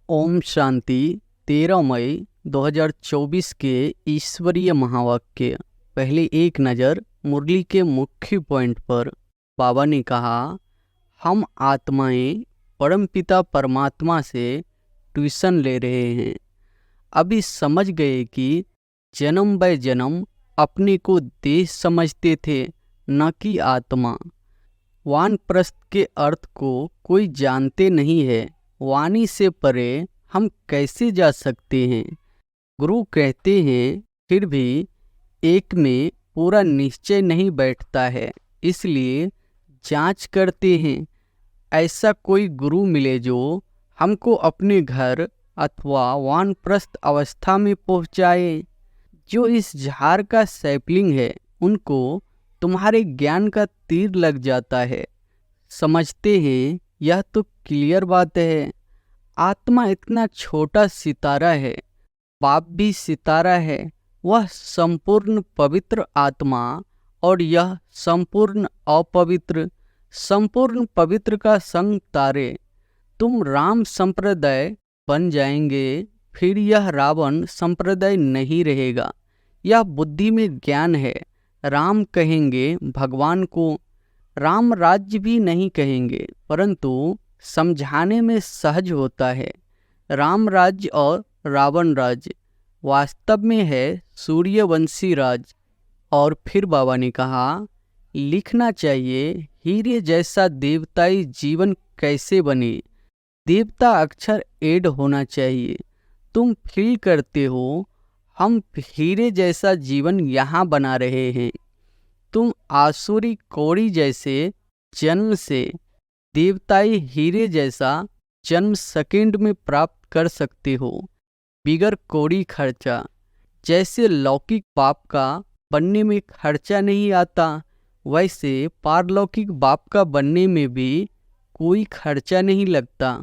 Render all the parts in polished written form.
ओम शांति। 13 मई 2024 के ईश्वरीय महावाक्य। पहले एक नज़र मुरली के मुख्य पॉइंट पर। बाबा ने कहा, हम आत्माएं परमपिता परमात्मा से ट्यूशन ले रहे हैं। अभी समझ गए कि जन्म ब जन्म अपने को देह समझते थे, न कि आत्मा। वानप्रस्थ के अर्थ को कोई जानते नहीं है। वाणी से परे हम कैसे जा सकते हैं? गुरु कहते हैं, फिर भी एक में पूरा निश्चय नहीं बैठता है, इसलिए जांच करते हैं। ऐसा कोई गुरु मिले जो हमको अपने घर अथवा वानप्रस्थ अवस्था में पहुंचाए। जो इस झाड़ का सैपलिंग है, उनको तुम्हारे ज्ञान का तीर लग जाता है। समझते हैं, यह तो क्लियर बात है। आत्मा इतना छोटा सितारा है, बाप भी सितारा है। वह संपूर्ण पवित्र आत्मा और यह संपूर्ण अपवित्र। संपूर्ण पवित्र का संग तारे। तुम राम संप्रदाय बन जाएंगे, फिर यह रावण संप्रदाय नहीं रहेगा। यह बुद्धि में ज्ञान है। राम कहेंगे भगवान को, राम राज्य भी नहीं कहेंगे, परंतु समझाने में सहज होता है। राम राज्य और रावण राज्य वास्तव में है सूर्यवंशी राज। और फिर बाबा ने कहा, लिखना चाहिए, हीरे जैसा देवताई जीवन कैसे बने। देवता अक्षर ऐड होना चाहिए। तुम फील करते हो, हम हीरे जैसा जीवन यहाँ बना रहे हैं। तुम आसुरी कौड़ी जैसे जन्म से देवताई हीरे जैसा जन्म सेकंड में प्राप्त कर सकते हो, बिगर कौड़ी खर्चा। जैसे लौकिक बाप का बनने में खर्चा नहीं आता, वैसे पारलौकिक बाप का बनने में भी कोई खर्चा नहीं लगता।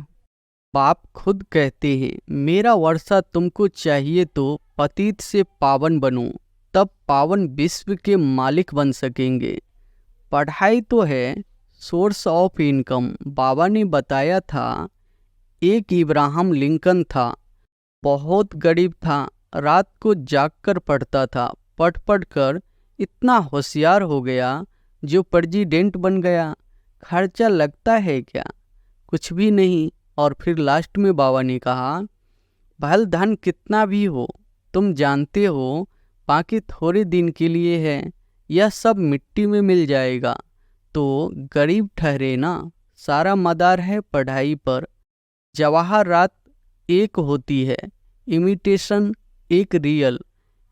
बाप खुद कहते हैं, मेरा वर्षा तुमको चाहिए तो पतित से पावन बनो, तब पावन विश्व के मालिक बन सकेंगे। पढ़ाई तो है सोर्स ऑफ इनकम। बाबा ने बताया था, एक इब्राहिम लिंकन था, बहुत गरीब था, रात को जागकर पढ़ता था। पढ़ पढ़ कर इतना होशियार हो गया जो प्रेसिडेंट बन गया। खर्चा लगता है क्या? कुछ भी नहीं। और फिर लास्ट में बाबा ने कहा, भल धन कितना भी हो, तुम जानते हो, बाकी थोड़े दिन के लिए है, यह सब मिट्टी में मिल जाएगा। तो गरीब ठहरे ना, सारा मदार है पढ़ाई पर। जवाहर रात एक होती है, इमिटेशन एक रियल।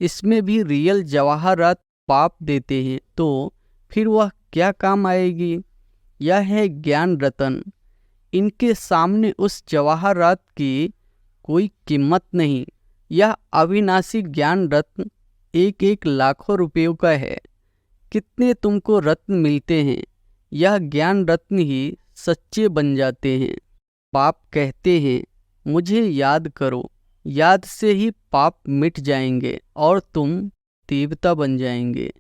इसमें भी रियल जवाहर रात पाप देते हैं, तो फिर वह क्या काम आएगी? यह है ज्ञान रतन। इनके सामने उस जवाहर रात की कोई कीमत नहीं। यह अविनाशी ज्ञान रत्न एक एक लाखों रुपयों का है। कितने तुमको रत्न मिलते हैं, यह ज्ञान रत्न ही सच्चे बन जाते हैं। पाप कहते हैं, मुझे याद करो, याद से ही पाप मिट जाएंगे और तुम देवता बन जाएंगे।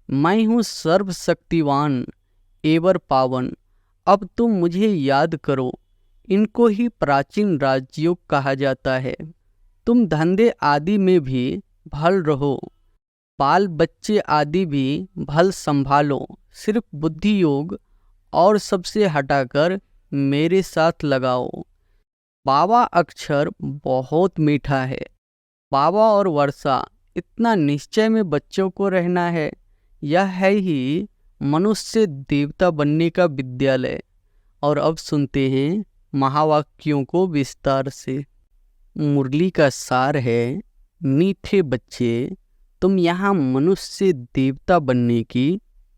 मैं हूँ सर्वशक्तिवान एवर पावन। अब तुम मुझे याद करो। इनको ही प्राचीन राजयोग कहा जाता है। तुम धंधे आदि में भी भल रहो, बाल बच्चे आदि भी भल संभालो। सिर्फ बुद्धि योग और सबसे हटाकर मेरे साथ लगाओ। बाबा अक्षर बहुत मीठा है। बाबा और वर्षा इतना निश्चय में बच्चों को रहना है। यह है ही मनुष्य देवता बनने का विद्यालय। और अब सुनते हैं महावाक्यों को विस्तार से। मुरली का सार है, मीठे बच्चे, तुम यहाँ मनुष्य देवता बनने की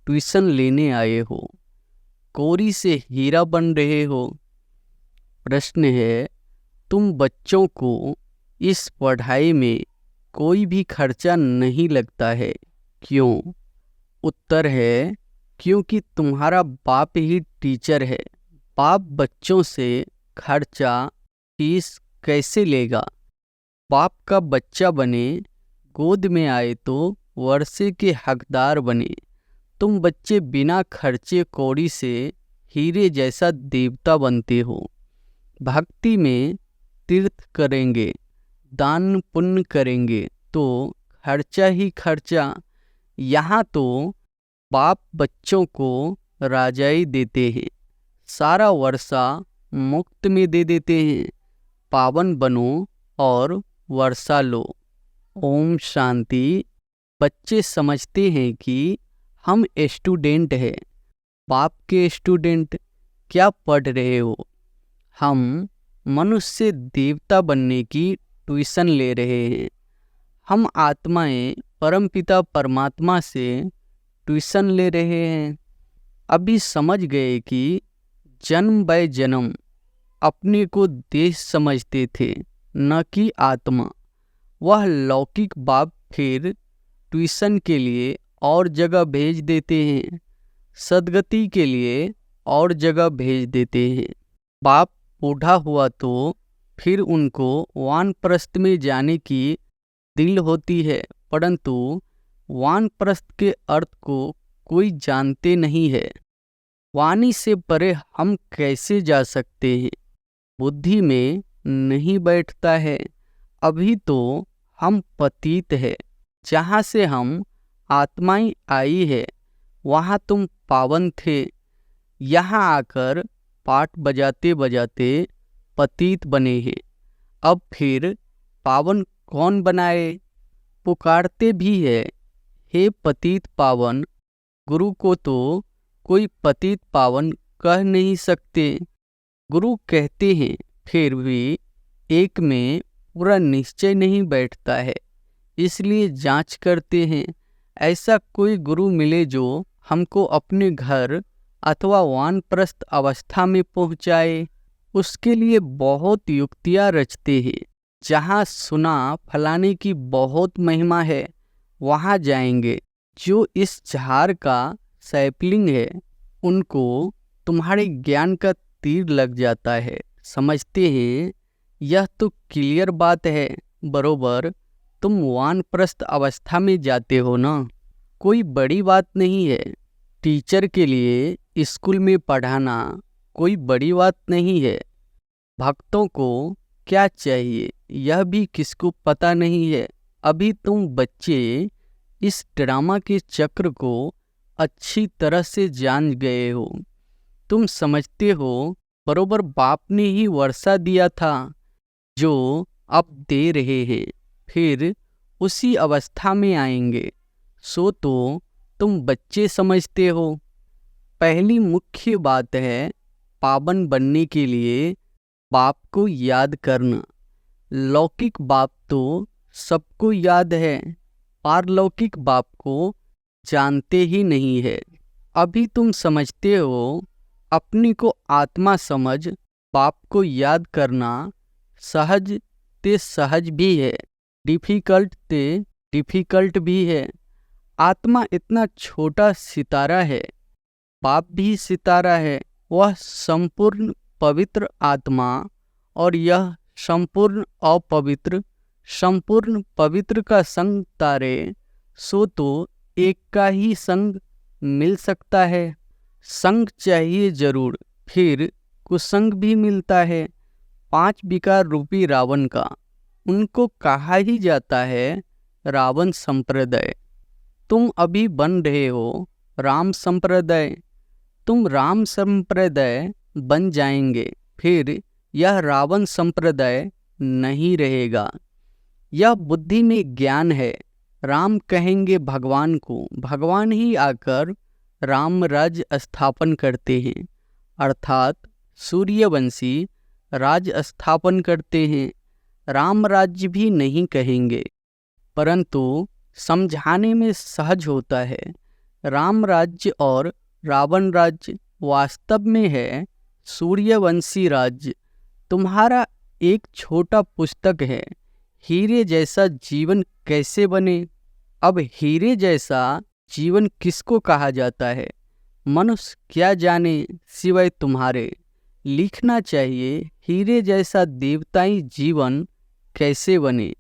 ट्यूशन लेने आए हो, कोरी से हीरा बन रहे हो। प्रश्न है, तुम बच्चों को इस पढ़ाई में कोई भी खर्चा नहीं लगता है, क्यों? उत्तर है, क्योंकि तुम्हारा बाप ही टीचर है। बाप बच्चों से खर्चा फीस कैसे लेगा? बाप का बच्चा बने, गोद में आए तो वर्षे के हकदार बने। तुम बच्चे बिना खर्चे कौड़ी से हीरे जैसा देवता बनते हो। भक्ति में तीर्थ करेंगे, दान पुण्य करेंगे तो खर्चा ही खर्चा। यहाँ तो बाप बच्चों को राजाई देते हैं, सारा वर्षा मुफ्त में दे देते हैं। पावन बनो और वर्षा लो। ओम शांति। बच्चे समझते हैं कि हम स्टूडेंट हैं। बाप के स्टूडेंट क्या पढ़ रहे हो? हम मनुष्य से देवता बनने की ट्यूशन ले रहे हैं। हम आत्माएं परमपिता परमात्मा से ट्यूशन ले रहे हैं। अभी समझ गए कि जन्म बाय जन्म अपने को देश समझते थे, न कि आत्मा। वह लौकिक बाप फिर ट्यूशन के लिए और जगह भेज देते हैं, सदगति के लिए और जगह भेज देते हैं। बाप बूढ़ा हुआ तो फिर उनको वानप्रस्थ में जाने की दिल होती है, परंतु वानप्रस्थ के अर्थ को कोई जानते नहीं है। वाणी से परे हम कैसे जा सकते हैं? बुद्धि में नहीं बैठता है। अभी तो हम पतित है। जहाँ से हम आत्माएं आई है वहाँ तुम पावन थे। यहाँ आकर पाठ बजाते बजाते पतित बने हैं। अब फिर पावन कौन बनाए? पुकारते भी है, हे पतित पावन। गुरु को तो कोई पतित पावन कह नहीं सकते। गुरु कहते हैं, फिर भी एक में पूरा निश्चय नहीं बैठता है, इसलिए जांच करते हैं। ऐसा कोई गुरु मिले जो हमको अपने घर अथवा वानप्रस्थ अवस्था में पहुंचाए। उसके लिए बहुत युक्तियां रचते हैं। जहाँ सुना फलाने की बहुत महिमा है वहाँ जाएंगे। जो इस झाड़ का सैपलिंग है उनको तुम्हारे ज्ञान का तीर लग जाता है। समझते हैं यह तो क्लियर बात है। बरोबर तुम वानप्रस्थ अवस्था में जाते हो ना, कोई बड़ी बात नहीं है। टीचर के लिए स्कूल में पढ़ाना कोई बड़ी बात नहीं है। भक्तों को क्या चाहिए यह भी किसको पता नहीं है। अभी तुम बच्चे इस ड्रामा के चक्र को अच्छी तरह से जान गए हो। तुम समझते हो बरोबर बाप ने ही वर्षा दिया था जो अब दे रहे हैं, फिर उसी अवस्था में आएंगे। सो तो तुम बच्चे समझते हो। पहली मुख्य बात है पावन बनने के लिए बाप को याद करना। लौकिक बाप तो सबको याद है, पारलौकिक बाप को जानते ही नहीं है। अभी तुम समझते हो अपनी को आत्मा समझ बाप को याद करना सहज ते सहज भी है, डिफिकल्ट ते डिफिकल्ट भी है। आत्मा इतना छोटा सितारा है, बाप भी सितारा है। वह संपूर्ण पवित्र आत्मा और यह संपूर्ण अपवित्र। संपूर्ण पवित्र का संग तारे, सो तो एक का ही संग मिल सकता है। संग चाहिए जरूर, फिर कुसंग भी मिलता है। 5 विकार रूपी रावण का, उनको कहा ही जाता है रावण संप्रदाय। तुम अभी बन रहे हो राम संप्रदाय। तुम राम संप्रदाय बन जाएंगे, फिर यह रावण संप्रदाय नहीं रहेगा। यह बुद्धि में ज्ञान है। राम कहेंगे भगवान को, भगवान ही आकर राम राज्य स्थापन करते हैं, अर्थात सूर्यवंशी राज स्थापन करते हैं। राम राज्य भी नहीं कहेंगे, परंतु समझाने में सहज होता है। राम राज्य और रावण राज्य वास्तव में है सूर्यवंशी राज्य। तुम्हारा एक छोटा पुस्तक है, हीरे जैसा जीवन कैसे बने। अब हीरे जैसा जीवन किसको कहा जाता है? मनुष्य क्या जाने सिवाय तुम्हारे। लिखना चाहिए हीरे जैसा देवताई जीवन कैसे बने।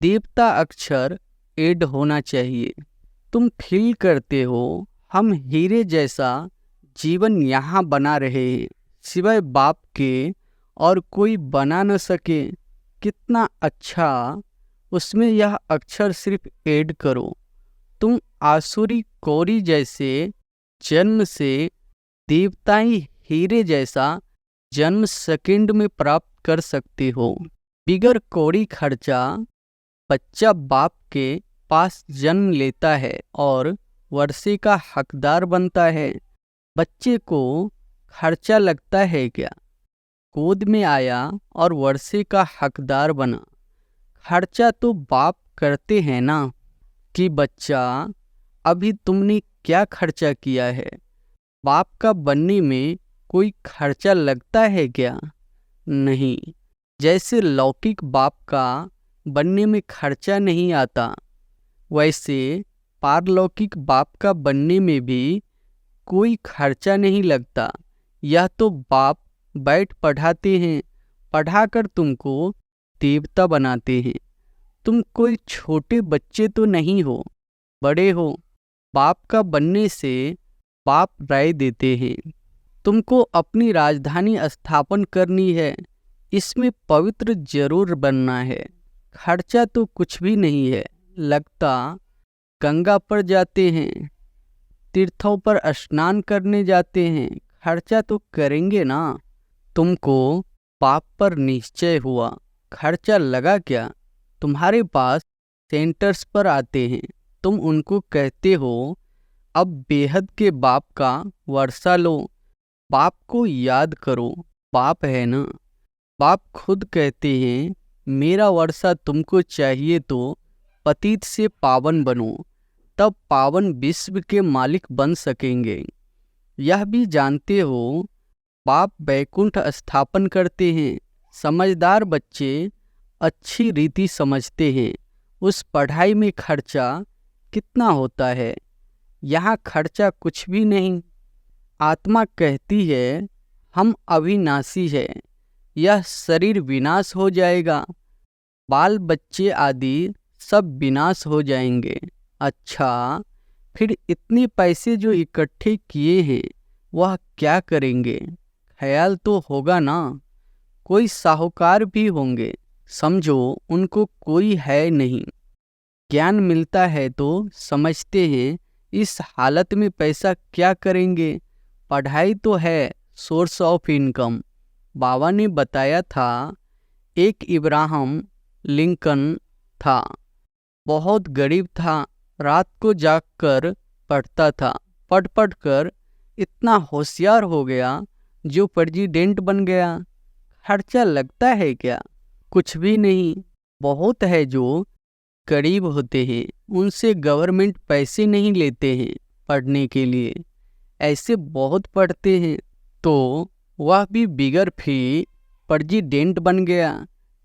देवता अक्षर ऐड होना चाहिए। तुम फील करते हो हम हीरे जैसा जीवन यहाँ बना रहे हैं, सिवाय बाप के और कोई बना न सके। कितना अच्छा, उसमें यह अक्षर सिर्फ ऐड करो। तुम आसुरी कौरी जैसे जन्म से देवताई हीरे जैसा जन्म सेकंड में प्राप्त कर सकते हो। बिगर कौड़ी खर्चा बच्चा बाप के पास जन्म लेता है और वर्षे का हकदार बनता है। बच्चे को खर्चा लगता है क्या? गोद में आया और वर्षे का हकदार बना। खर्चा तो बाप करते हैं ना। कि बच्चा, अभी तुमने क्या खर्चा किया है? बाप का बनने में कोई खर्चा लगता है क्या? नहीं। जैसे लौकिक बाप का बनने में खर्चा नहीं आता, वैसे पारलौकिक बाप का बनने में भी कोई खर्चा नहीं लगता। यह तो बाप बैठ पढ़ाते हैं, पढ़ाकर तुमको देवता बनाते हैं। तुम कोई छोटे बच्चे तो नहीं हो, बड़े हो। बाप का बनने से बाप राय देते हैं। तुमको अपनी राजधानी स्थापन करनी है, इसमें पवित्र जरूर बनना है। खर्चा तो कुछ भी नहीं है लगता। गंगा पर जाते हैं, तीर्थों पर स्नान करने जाते हैं, खर्चा तो करेंगे ना। तुमको पाप पर निश्चय हुआ, खर्चा लगा क्या? तुम्हारे पास सेंटर्स पर आते हैं, तुम उनको कहते हो अब बेहद के बाप का वर्षा लो। बाप को याद करो, बाप है ना। बाप खुद कहते हैं मेरा वर्षा तुमको चाहिए तो पतित से पावन बनो, तब पावन विश्व के मालिक बन सकेंगे। यह भी जानते हो बाप वैकुंठ स्थापन करते हैं। समझदार बच्चे अच्छी रीति समझते हैं उस पढ़ाई में खर्चा कितना होता है। यहाँ खर्चा कुछ भी नहीं। आत्मा कहती है हम अविनाशी है, यह शरीर विनाश हो जाएगा, बाल बच्चे आदि सब विनाश हो जाएंगे। अच्छा, फिर इतने पैसे जो इकट्ठे किए हैं वह क्या करेंगे? ख्याल तो होगा ना। कोई साहूकार भी होंगे, समझो उनको कोई है नहीं। ज्ञान मिलता है तो समझते हैं इस हालत में पैसा क्या करेंगे। पढ़ाई तो है सोर्स ऑफ इनकम। बाबा ने बताया था एक इब्राहम लिंकन था, बहुत गरीब था, रात को जागकर पढ़ता था। पढ़ कर इतना होशियार हो गया जो प्रेसिडेंट बन गया। खर्चा लगता है क्या? कुछ भी नहीं। बहुत है जो गरीब होते हैं, उनसे गवर्नमेंट पैसे नहीं लेते हैं पढ़ने के लिए। ऐसे बहुत पढ़ते हैं तो वह भी बिगर फी प्रेसिडेंट बन गया,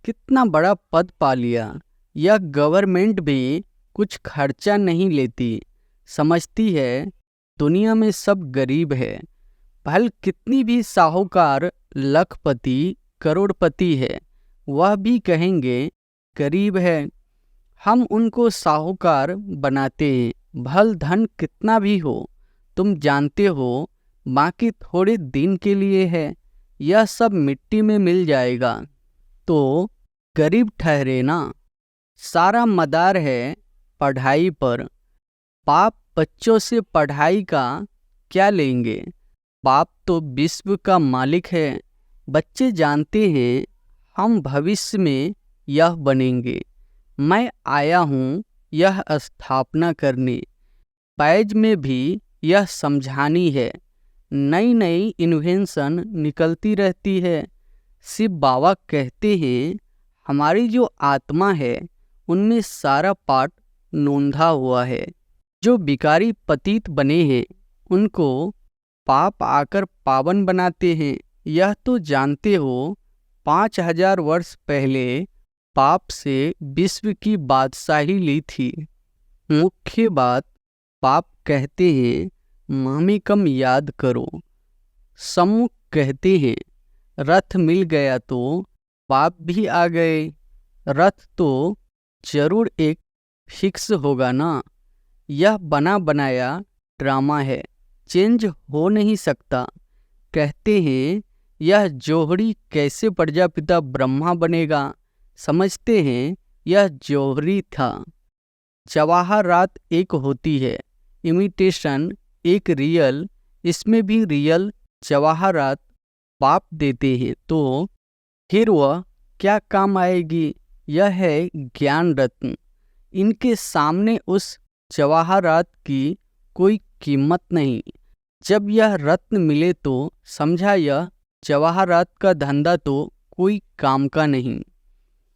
कितना बड़ा पद पा लिया। यह गवर्नमेंट भी कुछ खर्चा नहीं लेती, समझती है दुनिया में सब गरीब है। भल कितनी भी साहूकार लखपति करोड़पति है, वह भी कहेंगे गरीब है। हम उनको साहूकार बनाते हैं, भल धन कितना भी हो। तुम जानते हो बाकी थोड़े दिन के लिए है, यह सब मिट्टी में मिल जाएगा। तो गरीब ठहरे ना। सारा मदार है पढ़ाई पर। बाप बच्चों से पढ़ाई का क्या लेंगे? बाप तो विश्व का मालिक है। बच्चे जानते हैं हम भविष्य में यह बनेंगे। मैं आया हूँ यह स्थापना करने। बैज में भी यह समझानी है। नई नई इन्वेंशन निकलती रहती है। शिव बाबा कहते हैं हमारी जो आत्मा है उनमें सारा पाठ नोंधा हुआ है। जो बिकारी पतित बने हैं उनको पाप आकर पावन बनाते हैं। यह तो जानते हो 5000 वर्ष पहले पाप से विश्व की बादशाही ली थी। मुख्य बात पाप कहते हैं मामी कम याद करो। सम्मुख कहते हैं रथ मिल गया तो पाप भी आ गए। रथ तो जरूर एक फिक्स होगा ना। यह बना बनाया ड्रामा है, चेंज हो नहीं सकता। कहते हैं यह जोहड़ी कैसे प्रजापिता ब्रह्मा बनेगा। समझते हैं यह जौहरी था। जवाहरात एक होती है, इमिटेशन एक रियल, इसमें भी रियल जवाहरात बाप देते हैं तो फिर वह क्या काम आएगी। यह है ज्ञान रत्न। इनके सामने उस जवाहरात की कोई कीमत नहीं। जब यह रत्न मिले तो समझा यह जवाहरात का धंधा तो कोई काम का नहीं।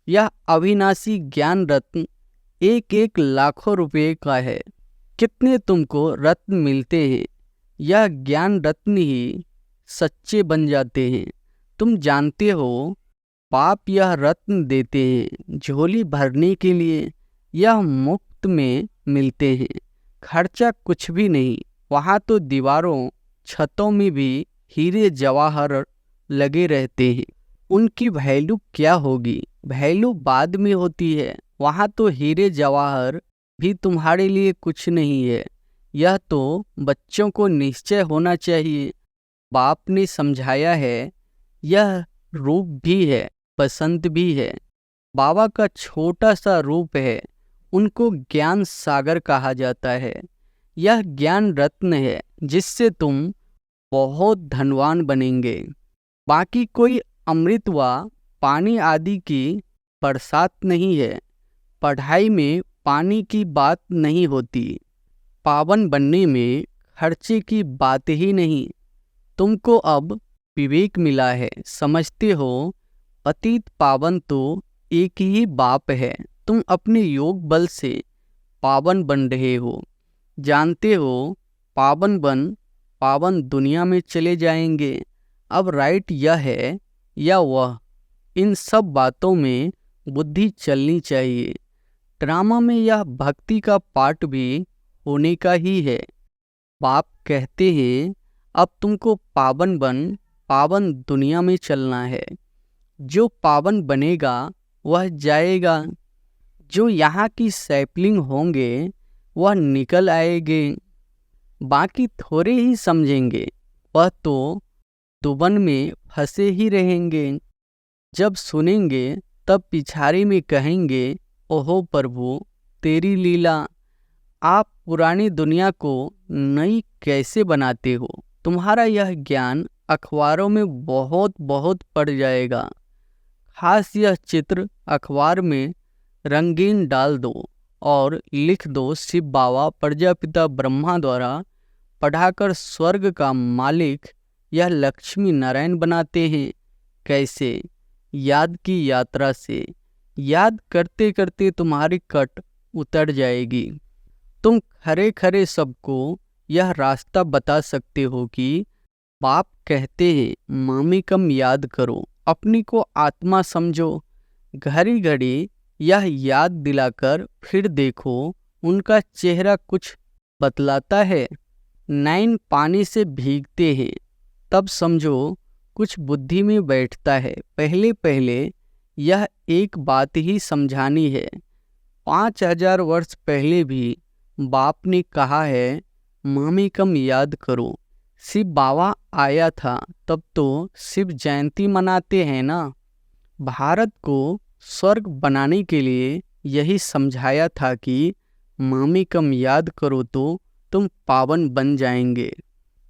यह अविनाशी ज्ञान रत्न एक एक लाखों रुपए का है। कितने तुमको रत्न मिलते हैं, यह ज्ञान रत्न ही सच्चे बन जाते हैं। तुम जानते हो बाप यह रत्न देते हैं झोली भरने के लिए, यह मुफ्त में मिलते हैं, खर्चा कुछ भी नहीं। वहाँ तो दीवारों छतों में भी हीरे जवाहर लगे रहते हैं। उनकी वैल्यू क्या होगी, वैल्यू बाद में होती है। वहाँ तो हीरे जवाहर भी तुम्हारे लिए कुछ नहीं है। यह तो बच्चों को निश्चय होना चाहिए। बाप ने समझाया है यह रूप भी है, पसंद भी है। बाबा का छोटा सा रूप है, उनको ज्ञान सागर कहा जाता है। यह ज्ञान रत्न है जिससे तुम बहुत धनवान बनेंगे। बाकी कोई अमृत व पानी आदि की बरसात नहीं है। पढ़ाई में पानी की बात नहीं होती। पावन बनने में खर्चे की बात ही नहीं। तुमको अब विवेक मिला है, समझते हो पतित पावन तो एक ही बाप है। तुम अपने योग बल से पावन बन रहे हो। जानते हो पावन बन पावन दुनिया में चले जाएंगे। अब राइट यह है या वह, इन सब बातों में बुद्धि चलनी चाहिए। ड्रामा में यह भक्ति का पार्ट भी होने का ही है। बाप कहते हैं अब तुमको पावन बन पावन दुनिया में चलना है। जो पावन बनेगा वह जाएगा, जो यहाँ की सैपलिंग होंगे वह निकल आएंगे। बाकी थोड़े ही समझेंगे, वह तो दुबन में फंसे ही रहेंगे। जब सुनेंगे तब पिछाड़ी में कहेंगे ओहो प्रभु तेरी लीला। आप पुरानी दुनिया को नई कैसे बनाते हो। तुम्हारा यह ज्ञान अखबारों में बहुत बहुत पड़ जाएगा। खास यह चित्र अखबार में रंगीन डाल दो और लिख दो शिव बाबा प्रजापिता ब्रह्मा द्वारा पढ़ाकर स्वर्ग का मालिक यह लक्ष्मी नारायण बनाते हैं। कैसे? याद की यात्रा से। याद करते करते तुम्हारी कट उतर जाएगी। तुम खरे खरे सबको यह रास्ता बता सकते हो कि बाप कहते हैं मामी कम याद करो, अपनी को आत्मा समझो। घड़ी घड़ी यह याद दिलाकर फिर देखो उनका चेहरा कुछ बतलाता है। नैन पानी से भीगते हैं तब समझो कुछ बुद्धि में बैठता है। पहले पहले यह एक बात ही समझानी है। 5000 वर्ष पहले भी बाप ने कहा है मामी कम याद करो। शिव बाबा आया था तब तो शिव जयंती मनाते हैं ना। भारत को स्वर्ग बनाने के लिए यही समझाया था कि मामी कम याद करो तो तुम पावन बन जाएंगे।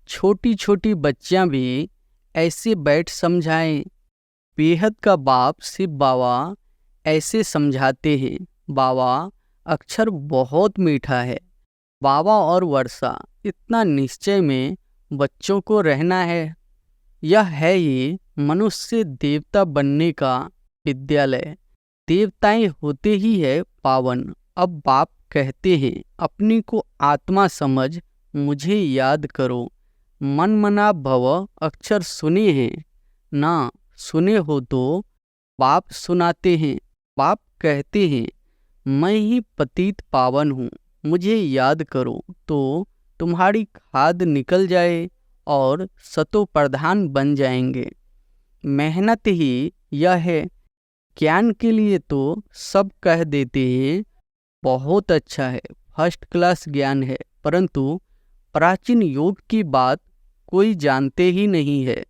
छोटी छोटी बच्चियां भी ऐसे बैठ समझाएं। बेहद का बाप शिव बाबा ऐसे समझाते हैं। बाबा अक्षर बहुत मीठा है। बाबा और वर्षा इतना निश्चय में बच्चों को रहना है। यह है ही मनुष्य देवता बनने का विद्यालय। देवताएं होते ही है पावन। अब बाप कहते हैं अपनी को आत्मा समझ मुझे याद करो। मन मना भव अक्षर सुने हैं ना, सुने हो तो बाप सुनाते हैं। बाप कहते हैं मैं ही पतित पावन हूँ, मुझे याद करो तो तुम्हारी खाद निकल जाए और सतो प्रधान बन जाएंगे। मेहनत ही यह है। ज्ञान के लिए तो सब कह देते हैं बहुत अच्छा है, फर्स्ट क्लास ज्ञान है, परंतु प्राचीन योग की बात कोई जानते ही नहीं है।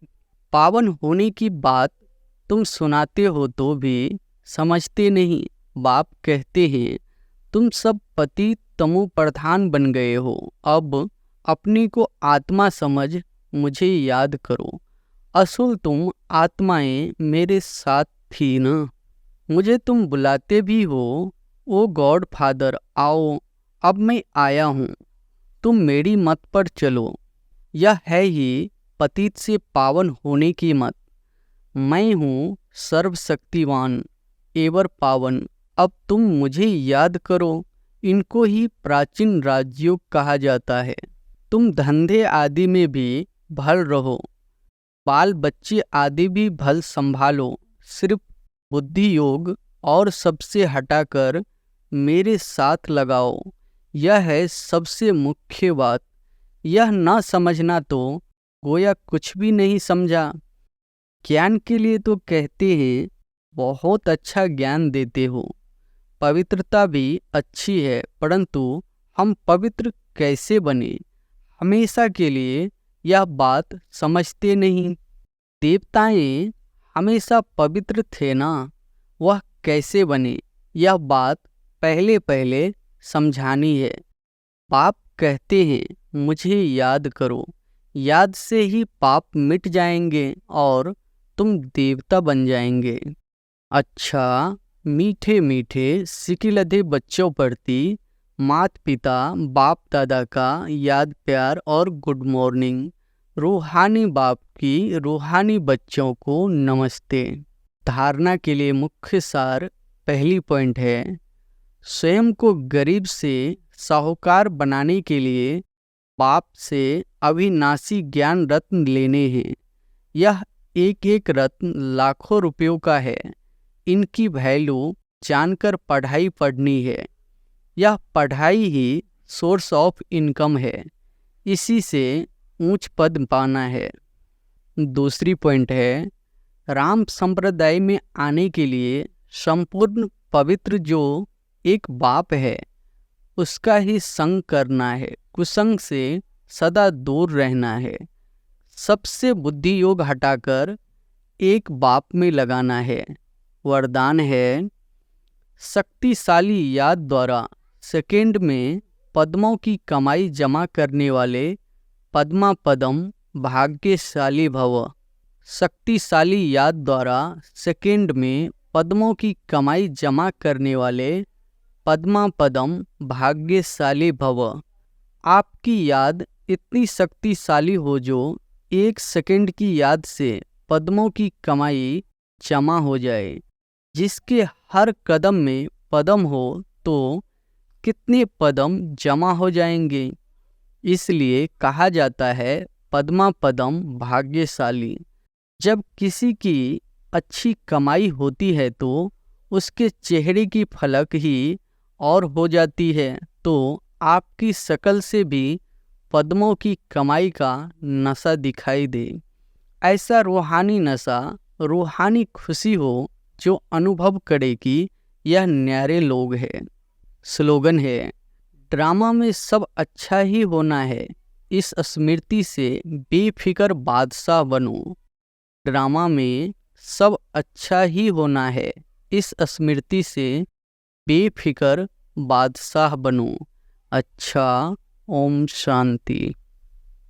पावन होने की बात तुम सुनाते हो तो भी समझते नहीं। बाप कहते हैं, तुम सब पति तमो प्रधान बन गए हो, अब अपनी को आत्मा समझ मुझे याद करो। असल तुम आत्माएं मेरे साथ थी न। मुझे तुम बुलाते भी हो, ओ गॉड फादर आओ, अब मैं आया हूँ, तुम मेरी मत पर चलो। यह है ही पतित से पावन होने की मत। मैं हूँ सर्वशक्तिवान एवर पावन, अब तुम मुझे याद करो। इनको ही प्राचीन राजयोग कहा जाता है। तुम धंधे आदि में भी भल रहो, बाल बच्चे आदि भी भल संभालो, सिर्फ बुद्धि योग और सबसे हटाकर मेरे साथ लगाओ। यह है सबसे मुख्य बात। यह न समझना तो गोया कुछ भी नहीं समझा। ज्ञान के लिए तो कहते हैं बहुत अच्छा ज्ञान देते हो, पवित्रता भी अच्छी है, परंतु हम पवित्र कैसे बने, हमेशा के लिए यह बात समझते नहीं। देवताएं हमेशा पवित्र थे ना, वह कैसे बने, यह बात पहले पहले समझानी है। पाप कहते हैं मुझे याद करो, याद से ही पाप मिट जाएंगे और तुम देवता बन जाएंगे। अच्छा, मीठे मीठे सिकिलधे बच्चों प्रति माता पिता बाप दादा का याद प्यार और गुड मॉर्निंग। रूहानी बाप की रूहानी बच्चों को नमस्ते। धारणा के लिए मुख्य सार पहली पॉइंट है, स्वयं को गरीब से साहूकार बनाने के लिए बाप से अविनाशी ज्ञान रत्न लेने हैं। यह एक एक रत्न लाखों रुपयों का है। इनकी वैल्यू जानकर पढ़ाई पढ़नी है। यह पढ़ाई ही सोर्स ऑफ इनकम है, इसी से ऊंच पद पाना है। दूसरी पॉइंट है, राम संप्रदाय में आने के लिए संपूर्ण पवित्र जो एक बाप है उसका ही संग करना है, कुसंग से सदा दूर रहना है। सबसे बुद्धि योग हटाकर एक बाप में लगाना है। वरदान है, शक्तिशाली याद द्वारा सेकेंड में पद्मों की कमाई जमा करने वाले पद्मा पदम भाग्यशाली भव। शक्तिशाली याद द्वारा सेकेंड में पद्मों की कमाई जमा करने वाले पद्मा पदम भाग्यशाली भव। आपकी याद इतनी शक्तिशाली हो जो एक सेकंड की याद से पद्मों की कमाई जमा हो जाए। जिसके हर कदम में पदम हो तो कितने पदम जमा हो जाएंगे। इसलिए कहा जाता है पद्मा पदम भाग्यशाली। जब किसी की अच्छी कमाई होती है तो उसके चेहरे की फलक ही और हो जाती है, तो आपकी शकल से भी पद्मों की कमाई का नशा दिखाई दे। ऐसा रूहानी नशा, रूहानी खुशी हो जो अनुभव करे कि यह न्यारे लोग हैं। स्लोगन है, ड्रामा में सब अच्छा ही होना है, इस स्मृति से बेफिक्र बादशाह बनो। ड्रामा में सब अच्छा ही होना है, इस स्मृति से बेफिक्र बादशाह बनो। अच्छा, ओम शांति।